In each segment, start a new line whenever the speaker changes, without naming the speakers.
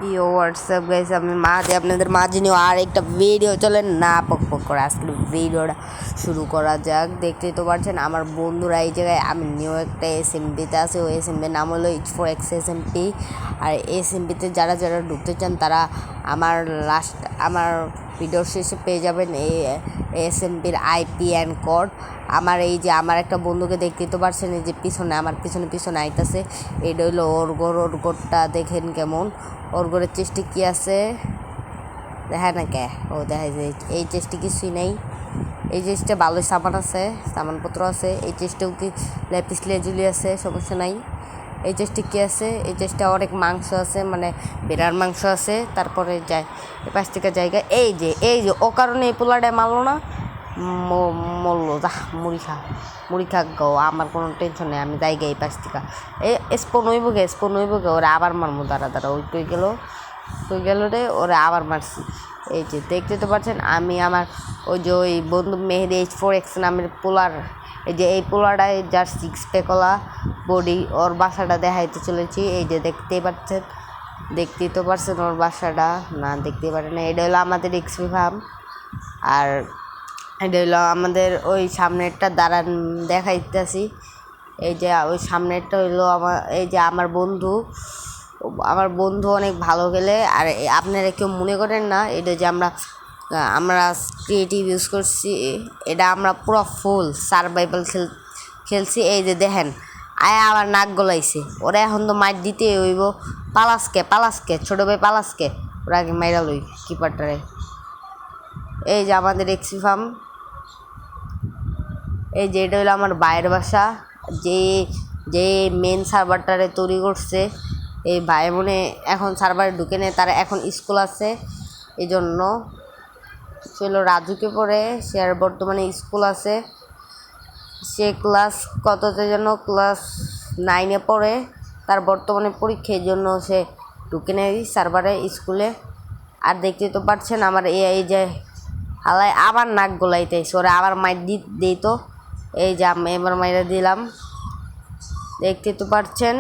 ইয়ো WhatsApp guys, আমি মাঝে আপনাদের মাঝে নিয়ে আর একটা ভিডিও চলেন না পক পক করে আজকের ভিডিওটা শুরু করা যাক। দেখতেই তো পারছেন আমার বন্ধুরা এই জায়গায় আমি নিউ একটা এসএমপিতে আছে। ওই এসএমপির নাম হলো H4X এসএমপি। আর এসএমপিতে যারা যারা ঢুকতে চান তারা আমার ভিডিওর শেষে পেয়ে যাবেন এই এসএমপির আইপি অ্যান্ড কোড। আমার এই যে আমার একটা বন্ধুকে দেখতেই তো পারছেন, এই যে পিছনে আমার পিছনে আইতাছে, এটা হইলো ওর গোড়টা দেখেন কেমন। ওর ঘরের চেষ্টি কী আছে দেখা না কে? ও দেখা যায় এই চেষ্টি কিছুই নেই। এই চেষ্টা ভালোই সামানপত্র আছে। এই চেষ্টাও কি ল্যাপিস লেজুলি আছে, সমস্যা নাই। এই চেষ্টি কী আছে? এই চেষ্টা অনেক মাংস আছে, মানে বেড়ার মাংস আছে। তারপরে যায় এই 5 টাকা জায়গা। এই যে ও কারণে এই পোলাটায় মারলো না, মরলো। যা মুড়ি খা গো, আমার কোনো টেনশন নেই, আমি যাই গে এই 5 টাকা। স্পোন হইব গে ওরা আবার মারমো। দাঁড়া ওই তুই গেল রে, ওরা আবার মারছি। এই যে দেখতে তো পাচ্ছেন আমি আমার ওই বন্ধু মেহেদি H4X নামের পোলার, এই যে এই পোলাটায় যার 6 প্যাকলা বডি, ওর বাসাটা দেখাইতে চলেছি। এই যে দেখতেই তো পারছেন ওর বাসাটা, না দেখতেই পারেন না। এটা হলো আমাদের এক্সপি ফার্ম। আর এটা হলো আমাদের ওই সামনেরটা দাঁড়ান দেখাইতেছি। এই যে ওই সামনেরটা হইলো এই যে আমার বন্ধু অনেক ভালো খেলে। আর আপনারা কেউ মনে করেন না এটা যে আমরা ক্রিয়েটিভ ইউজ করছি, এটা আমরা পুরো ফুল সারভাইভাল খেলছি। এই যে দেখেন আবার নাক গলাইছে, ওরা এখন তো মাইর দিতে হইব। পালাসকে ছোটো ভাই পালাসকে ওরা আগে মাইরা লই কিপারটারে। এই যে আমাদের এক্সপি ফার্ম, এই যে এটা হলো আমার ভাইয়ের বাসা, যে মেন সার্ভারটারে তৈরি করছে। এই ভাই মনে এখন সার্ভারে ঢুকে নেয়, তারা এখন স্কুল আছে, এই জন্য ছিল রাজুকে পড়ে। সে আর বর্তমানে স্কুল আছে। সে ক্লাস কততে যেন ক্লাস 9-এ পড়ে। তার বর্তমানে পরীক্ষা, এই জন্য সে ঢুকে নেয় সার্ভারে স্কুলে। আর দেখতে তো পাচ্ছেন আমার এই যে হালাই আবার নাক গলাইতেছে, ওরা আবার মাইর দিই তো। এই যে আমি এবার মাইরা দিলাম, দেখতে তো পাচ্ছেন।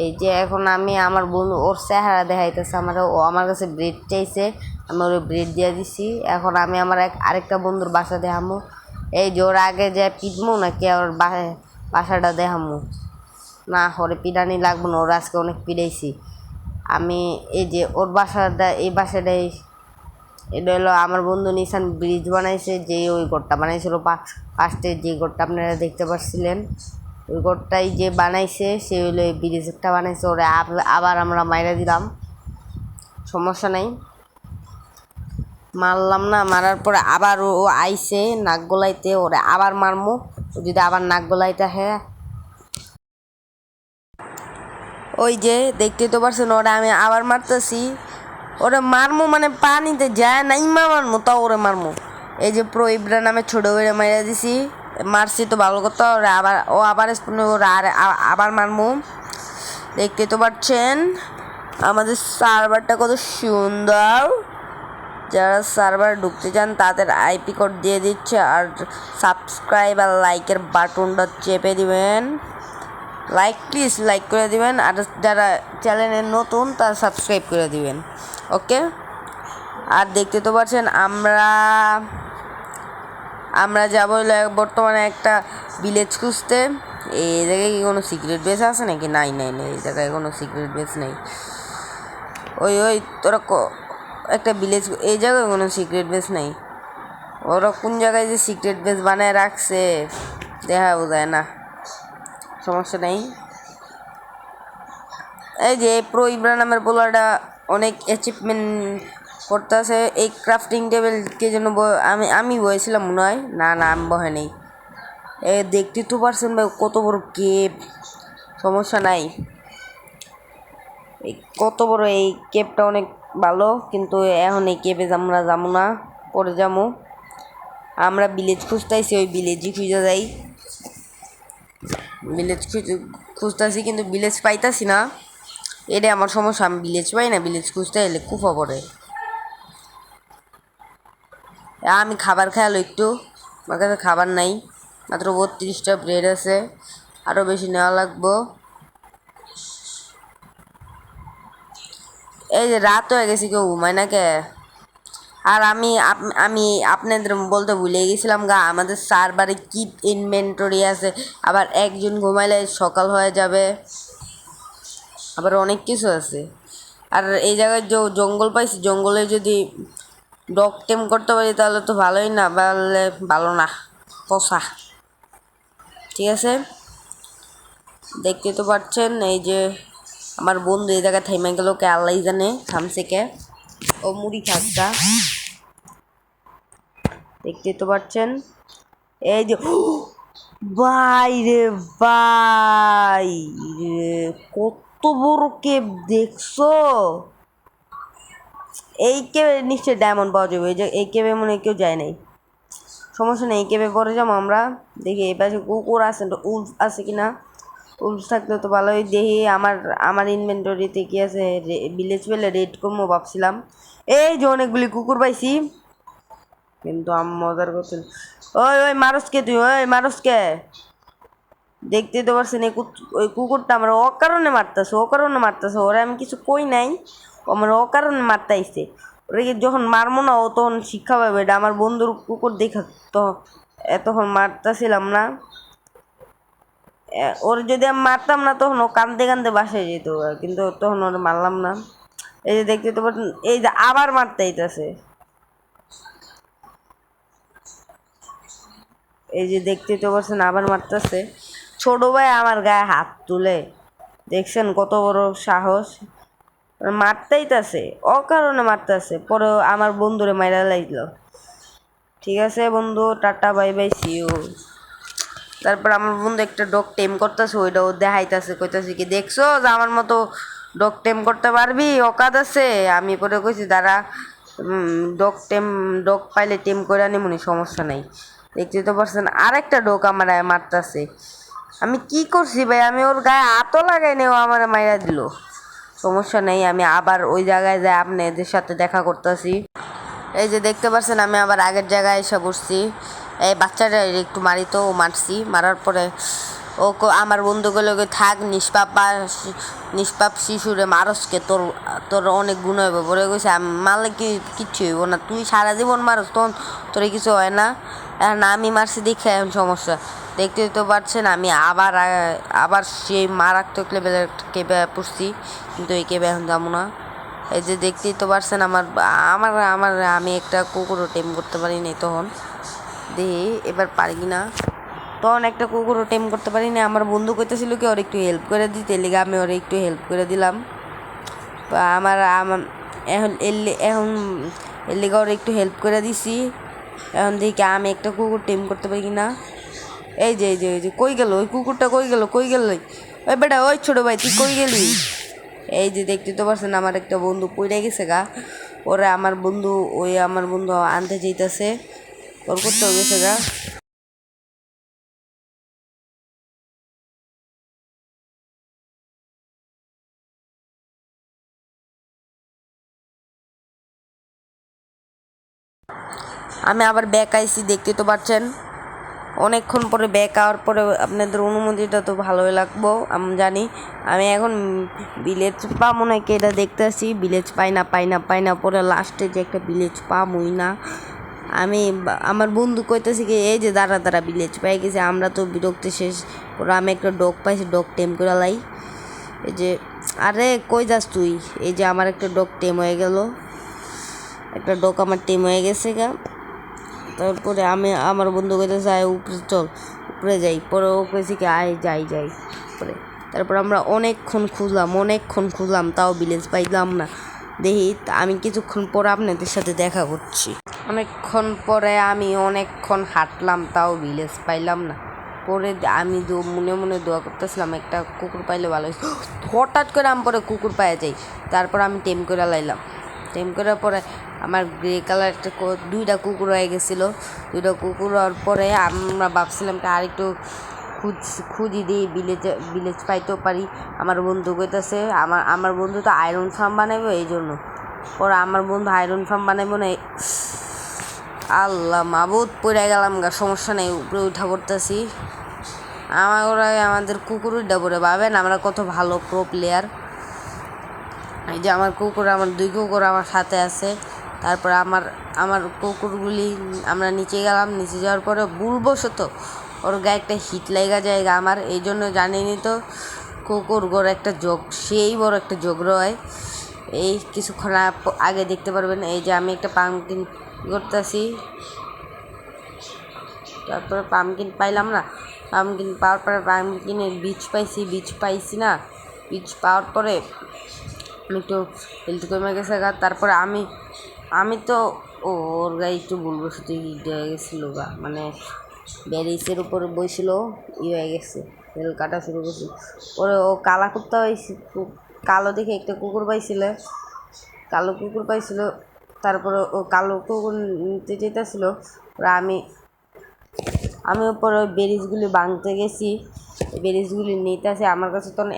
এই যে এখন আমি আমার বন্ধু ওর চেহারা দেখাইতেছে ও আমার কাছে ব্রেড চাইছে, আমি ওর ব্রেড দিয়ে দিছি। এখন আমি আমার আরেকটা বন্ধুর বাসা দেখামো। এই যে ওর আগে যে পিটমো নাকি ওর বাসাটা দেখামো না, ওরে পিটানি লাগবো না, ওর আজকে অনেক পিটাইছি আমি। এই যে ওর বাসাটা, এই বাসাটাই এটা হলো আমার বন্ধু নিশান ব্রিজ বানাইছে, যে ওই ঘরটা বানাইছিল ফার্স্টে, যে ঘরটা আপনারা দেখতে পাচ্ছিলেন, ওই ঘরটাই যে বানাইছে সে হলো এই ব্রিজটা বানাইছে। ওরা আবার আমরা মাইরা দিলাম, সমস্যা নাই, মারলাম না। মারার পরে আবার ও আইসে নাক গলাইতে, ওরা আবার মারমো। ও যদি আবার নাক গলাইতে হ্যাঁ, ওই যে দেখতে তো পারছেন ওরা আমি আবার মারতেছি। ওরে মারমো মানে পানিতে যায় নাই মারমো, তাও ওরে মারমো। এই যে প্রো ইব্রা নামে ছোটো বেড়ে মাইরা দিছি, মারছি তো ভালো কথা। ওরা আবার ওরা আবার মারমো। দেখতে তো পাচ্ছেন আমাদের সার্ভারটা কত সুন্দর। যারা সার্ভার ঢুকতে চান তাদের আইপি কোড দিয়ে দিচ্ছে। আর সাবস্ক্রাইব আর লাইকের বাটনটা চেপে দিবেন। প্লিজ লাইক করে দিবেন। আর যারা চ্যানেলে নতুন তারা সাবস্ক্রাইব করে দিবেন, ওকে। আর দেখতে তো পাচ্ছেন আমরা যাবো বর্তমানে একটা ভিলেজ খুঁজতে। এই জায়গায় কি কোনো সিক্রেট বেস আছে নাকি? নাই, এই জায়গায় কোনো সিক্রেট বেস নেই। ওই তোরা একটা ভিলেজ, এই জায়গায় কোনো সিক্রেট বেস নেই। ওরা কোন জায়গায় যে সিক্রেট বেস বানায় রাখছে দেখা বোঝায় না, সমস্যা নেই। এই যে প্রো ইব্রা নামের বোলারটা অনেক অ্যাচিভমেন্ট করতেছে। এই ক্রাফটিং টেবিলকে যেন আমি বয়েছিলাম মনে হয়, না আমি বহে নেই। দেখতে তো পারছেন ভাই কত বড় কেপ, সমস্যা নাই। এই কত বড় এই কেপটা অনেক ভালো, কিন্তু এখন এই কেপে আমরা যাবো না, পরে যাবো। আমরা ভিলেজ খুঁজতেছি, ওই ভিলেজই খুঁজে যাই। ভিলেজ খুঁজতেছি কিন্তু ভিলেজ পাইতাছি না, এটা আমার সমস্যা। আমি ভিলেজ পাই না, ভিলেজ খুঁজতে এলে কুফা পড়ে। আমি খাবার খেয়ালো একটু, আমার কাছে খাবার নাই, মাত্র 32টা ব্রেড আছে, আরও বেশি নেওয়া লাগবো। এই যে রাত হয়ে গেছে, কেউ ঘুমায় না কে? আর আমি আপনাদের বলতে ভুলে গেছিলাম গা, আমাদের সার্ভারে কি ইনভেন্টরি আছে, আবার একজন ঘুমাইলে সকাল হয়ে যাবে, আবার অনেক কিছু আছে। আর এই জায়গায় যে জঙ্গল পাইছি, জঙ্গলে যদি ডগ টেম করতে পারি তাহলে তো ভালোই, না পারলে ভালো না, পচা। ঠিক আছে, দেখতে তো পাচ্ছেন এই যে আমার বন্ধু এই জায়গায় থেমে গেল, কে আল্লাহ জানে থামছে কে। ও মুড়ি খাচ্ছা, দেখতে তো পাচ্ছেন এই যে ভাই রে ভাই রে, কত বড় কেপ দেখছো? এই কেবে নিশ্চয়ই ডায়মন্ড পাওয়া যাবে, এই যে এই কেবে মনে হয় কেউ যায় নাই। সমস্যা নেই, এই কেবে পরে যাবো আমরা। দেখি এই পাশে কুকুর আছে, উলফ আছে কিনা। উলফ থাকলে তো ভালোই। দেখি আমার আমার ইনভেন্টরিতে কি আছে, ভিলেজ পেলে রেড করবো ভাবছিলাম। এই যে অনেকগুলি কুকুর পাইছি, কিন্তু মজার করছেন। ওই ওই মারসকে, তুই ওই মারসকে দেখতে তো পারছেন। ওই কুকুরটা আমার অকারণে মারতেছে, ওরা আমি কিছু কই নাই, ও আমার অকারণে মারতে আইছে। ওরা যখন মারবো না ও তখন শিক্ষা পাবে, এটা আমার বন্ধুর কুকুর দেখা তো এতক্ষণ মারতেছিলাম না। ওর যদি আমি মারতাম না তখন ও কান্দতে কান্দতে বাসায় যেত, কিন্তু তখন ওর মারলাম না। এই যে দেখতে তো পারছেন, এই যে আবার মারতে আইতেছে। এই যে দেখতে তো পারছেন আবার মারতেছে। ছোট ভাই আমার গায়ে হাত তুলে, দেখছেন কত বড় সাহস, মারতেইতাছে, অকারণে মারতেছে। পরে আমার বন্ধুরে মাইরা লাইল। ঠিক আছে বন্ধু, tata bye bye, see you. তারপর আমার বন্ধু একটা ডগ টেম করতেছে, ওইটাও দেখাইতেছে, কইতাছে কি দেখছো যে আমার মতো ডগ টেম করতে পারবি, অকাদ আছে। আমি পরে কইছি দাঁড়া, ডগ পাইলে টেম করে আনিমুনি, সমস্যা নাই। দেখতে তো পারছেন আরেকটা ডগ আমার মারতেছে। আমি কি করছি ভাই, আমি ওর গায়ে হাতও লাগাই নি, ও আমার মাইরা দিল। সমস্যা নেই, আমি আবার ওই জায়গায় যাই আপনাদের সাথে দেখা করতেছি। এই যে দেখতে পাচ্ছেন আমি আবার আগের জায়গায় এসে বসছি। এই বাচ্চাটা একটু মারি, তো মারছি, মারার পরে ও আমার বন্ধুগুলো থাক, নিষ্পাপ শিশুরে মারসকে, তোর তোর অনেক গুণ হইব বলে গেছে। মারলে কিচ্ছু হইব না, তুই সারা জীবন মারস তখন তোর কিছু হয় না। এখন আমি মারছি দেখে এখন সমস্যা। দেখতে তো পারছেন আমি আবার আবার সেই মারাত্মক লেভেলের কেবে পড়ছি, কিন্তু এই কেবে এখন যাবো না। এই যে দেখতেই তো পারছেন আমার আমার আমার আমি একটা কুকুরও টেম করতে পারিনি তখন। দেখি এবার পারি কি না। তখন একটা কুকুরও টেম করতে পারিনি। আমার বন্ধু কইতেছিল কি ওর একটু হেল্প করে দিতে, লেগে আমি ওর একটু হেল্প করে দিলাম। আমার এখন এখন এর লেগে ওর একটু হেল্প করে দিছি। এখন দেখি আমি একটা কুকুর টেম করতে পারি কি না। এই যে এই যে এই যে কই গেল ওই কুকুরটা, কই গেল ওই বেটা, ওই ছোটো ভাই তুই কই গেলি? এই যে দেখতে তো পারছেন আমার একটা বন্ধু পড়ে গেছে গা। ওরা আমার বন্ধু আনতে চাইতেছে, ওর করতেও গেছে গা। আমি আবার ব্যাক আইসি, দেখতে তো পাচ্ছেন অনেকক্ষণ পরে ব্যাক আওয়ার পরে আপনাদের অনুমতিটা তো ভালোই লাগবো আমি জানি। আমি এখন ভিলেজ পা মনে হয় এটা দেখতে আসি, ভিলেজ পাই না পরে লাস্টে যে একটা ভিলেজ পামই না। আমি আমার বন্ধু কইতেছি কি এই যে দাঁড়া ভিলেজ পাই গেছে, আমরা তো বিরক্তি শেষ। পরে আমি একটা ডগ পাইছি, ডগ টেম করে লাই। এই যে আরে কই যাস তুই? এই যে আমার একটা ডগ টেম হয়ে গেল, একটা ডগ আমার টেম হয়ে গেছে গা। তারপরে আমার বন্ধু কইতে যাই উপরে, চল উপরে যাই। পরে ও কইছে কি আয় যাই পরে। তারপর আমরা অনেকক্ষণ খুঁজলাম, তাও ভিলেজ পাইলাম না। দেখি আমি কিছুক্ষণ পরে আপনাদের সাথে দেখা করছি। অনেকক্ষণ পরে আমি অনেকক্ষণ হাঁটলাম, তাও ভিলেজ পাইলাম না। পরে আমি মনে মনে দোয়া করতেছিলাম একটা কুকুর পাইলে ভালো হয়েছে। হঠাৎ করে আমি পরে কুকুর পাইয়া যাই। তারপর আমি টেম করে লাইলাম, টেম করার পরে আমার গ্রে কালার একটা দুইটা কুকুর হয়ে গেছিলো। দুইটা কুকুর হওয়ার পরে আমরা ভাবছিলাম আর একটু খুঁজি দিই, ভিলেজ পাইতেও পারি। আমার বন্ধু কইতেছে আমার বন্ধু তো আয়রন ফার্ম বানাইবো, এই জন্য। পরে আমার বন্ধু আয়রন ফার্ম বানাইবো না, আল্লাহ মাবুদ পড়ে গেলাম গা। সমস্যা নেই, উপরে উঠা পড়তেছি। আমাদের কুকুর উঠা পড়ে ভাবেন আমরা কত ভালো প্রো প্লেয়ার। এই যে আমার কুকুর, আমার 2 কুকুর আমার সাথে আছে। তারপর আমার আমার কুকুরগুলি আমরা নিচে গেলাম। নিচে যাওয়ার পরে ভুলবশত ওর গায়ে একটা হিট লেগে যায় আমার, এই জন্য জানিনি তো কুকুর গোর একটা যোগ, সেই বড় একটা যোগ রয়। এই কিছুক্ষণ আগে দেখতে পারবেন, এই যে আমি একটা পাম্পকিন করতেছি। তারপরে পাম্পকিন পাইলাম না, পাম্পকিন পাওয়ার পরে পাম্পকিনের বীজ পাইছি না, বীজ পাওয়ার পরে আমি একটু হেলথ কমে গেছে গা। তারপরে আমি তো ওর গায়ে একটু বলবো শুধু হয়ে গেছিলো গা, মানে ব্যারিসের উপরে বইছিল, হয়ে গেছে, হেল কাটা শুরু করছিল। পরে ও কালা কুত্তা হয়েছে, কালো দেখে একটা কুকুর পাইছিল, কালো কুকুর পাইছিল। তারপরে ও কালো কুকুর নিতে যেতেছিল। ওরা আমি ওপরে ওই বেরিজগুলি ভাঙতে গেছি, বেরিজগুলি নিতে আসে। আমার কাছে তখন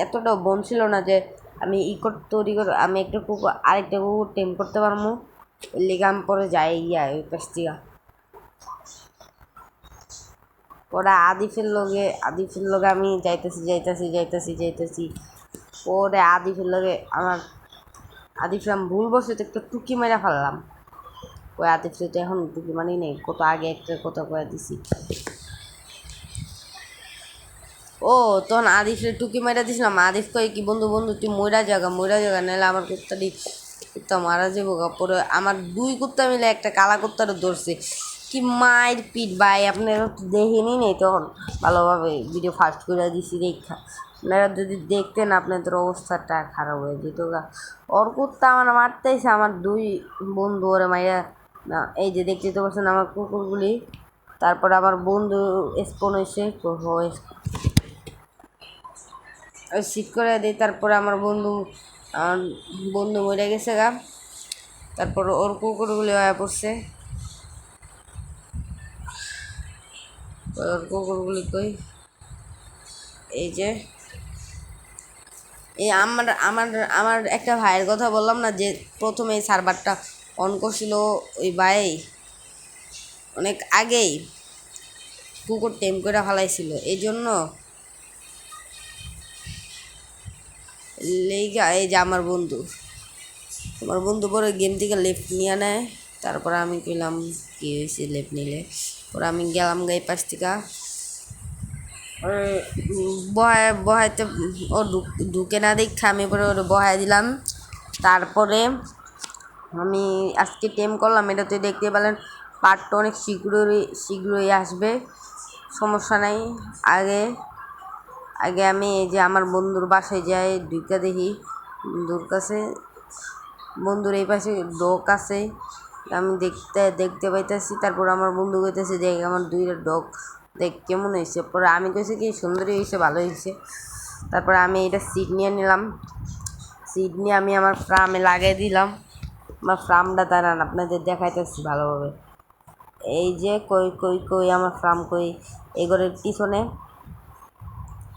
এতটাও বন ছিল না যে আমি তৈরি করে আমি একটা কুকুর আরেকটা কুকুর টেম করতে পারবো। ওই লেগে আমি পরে যাই গিয়া ওই পাশ থেকে। ওরা আদিফের লগে আমি যাইতেছি। পরে আদিফের লগে আমি ভুলবশত একটা টুকি মেরে ফেললাম। ওই আদিফে তো এখন টুকি মানি নেই, কত আগে একটা কথা কয়ে দিছি। ও তখন আদিফের টুকি মেরা দিছিলাম। আদিফ কই কি বন্ধু তুই ময়রা জায়গা নাহলে আমার কুত্তা মারা যাবো গা। পরে আমার 2 কুত্তা মিলে একটা কালা কুত্তারও ধরছে। কি মায়ের পিঠ ভাই, আপনারা তো দেখেনি নেই তখন ভালোভাবে ভিডিও ফাস্ট করে দিছি দেখা। আপনারা যদি দেখতেন আপনাদের অবস্থাটা খারাপ হয়ে যেত গা। ওর কুত্তা আমার মারতেছে, আমার 2 বন্ধু ওরে মাইয়া না। এই যে দেখতে তো পারছেন আমার কুকুরগুলি। তারপর আমার বন্ধু স্পন হয়েছে, সিট করে দিই। তারপরে আমার বন্ধু মরে গেছে গা। তারপর ওর কুকুরগুলি হয়ে পড়ছে। ওর কুকুরগুলি কই, এই যে এই আমার একটা ভাইয়ের কথা বললাম না, যে প্রথমে এই সার্ভারটা অন করছিল। ওই ভাই অনেক আগেই কুকুর টেম করে ফেলাইছিল, এই জন্য এই যে আমার বন্ধু পরে গেম থেকে লেফট নিয়ে নেয়। তারপর আমি কইলাম কি হয়েছে লেফট নিলে। পরে আমি গেলাম গাই পাশ থেকে বহাইতে। ও ঢুকে না দেখে আমি পরে ওটা বহাই দিলাম। তারপরে আমি আজকে টেম করলাম, এটা তো দেখতে পেলেন। পার্টটা অনেক শীঘ্রই আসবে, সমস্যা নাই। আগে আমি এই যে আমার বন্ধুর বাসায় যাই, ঢুকে দেখি বন্ধুর এই পাশে ডগ আছে, আমি দেখতে পাইতেছি। তারপর আমার বন্ধু কইতেছে দেখ আমার 2টা ডগ দেখ কেমন হয়েছে। পরে আমি কইছি কি সুন্দরী হয়েছে, ভালো হয়েছে। তারপরে আমি এটা সিট নিয়ে নিলাম, সিট নিয়ে আমি আমার ফ্রামে লাগিয়ে দিলাম। আমার ফ্রামটা দাঁড়ান আপনাদের দেখাইতেছি ভালোভাবে। এই যে কই আমার ফ্রাম কই, এই ঘরের পিছনে।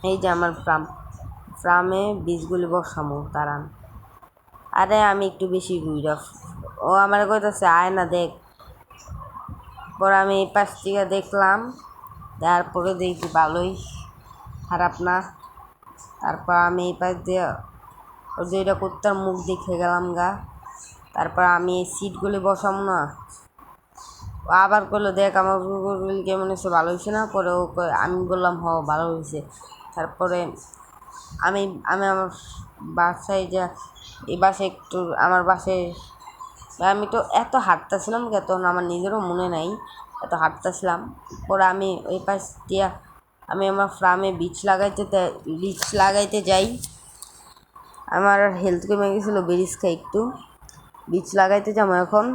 এই যে আমার ফ্রামে বীজগুলি বসামো দাঁড়ান। আরে আমি একটু বেশি বুঝা, ও আমার কইতেছে আয় না দেখ। পরে আমি এই পাশ থেকে দেখলাম, তারপরে দেখি ভালোই, খারাপ না। তারপর আমি এই পাশ দিয়ে ওই যে এটা কুত্তার মুখ দেখে গেলাম গা। তারপর আমি এই সিটগুলি বসাম না। ও আবার করলো দেখ আমার কুকুরগুলি কেমন হয়েছে, ভালো হয়েছে না। পরে আমি বললাম ভালো হয়েছে। তারপরে আমি আমার বাসায় এই বাসায় একটু আমার বাসায় আমি তো এত হাঁটতেছিলাম তখন আমার নিজেরও মনে নাই, এত হাঁটতেছিলাম। পরে আমি ওই পাশ দিয়ে আমি আমার ফ্রামে বীজ লাগাইতে যাই। আমার হেলথ কমে গেছিলো, বেরিজ খাই একটু, বীজ লাগাইতে যাবো এখন।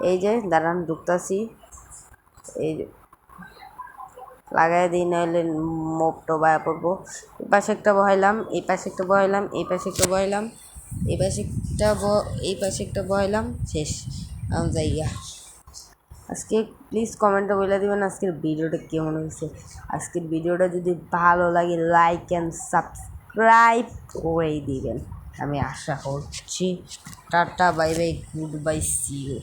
এই যে দাঁড়ান ঢুকতাছি, এই যে লাগাই দিই, নাহলে মোপটো বায়া পড়বো। এই পাশে একটা বহাইলাম, এই পাশে একটা বহাইলাম, শেষ জায়গা। আজকে প্লিজ কমেন্টে বলে দিবেন আজকের ভিডিওটা কেমন হয়েছে। আজকের ভিডিওটা যদি ভালো লাগে লাইক অ্যান্ড সাবস্ক্রাইব করে দিবেন, আমি আশা করছি। Tata bye bye, goodbye, see you.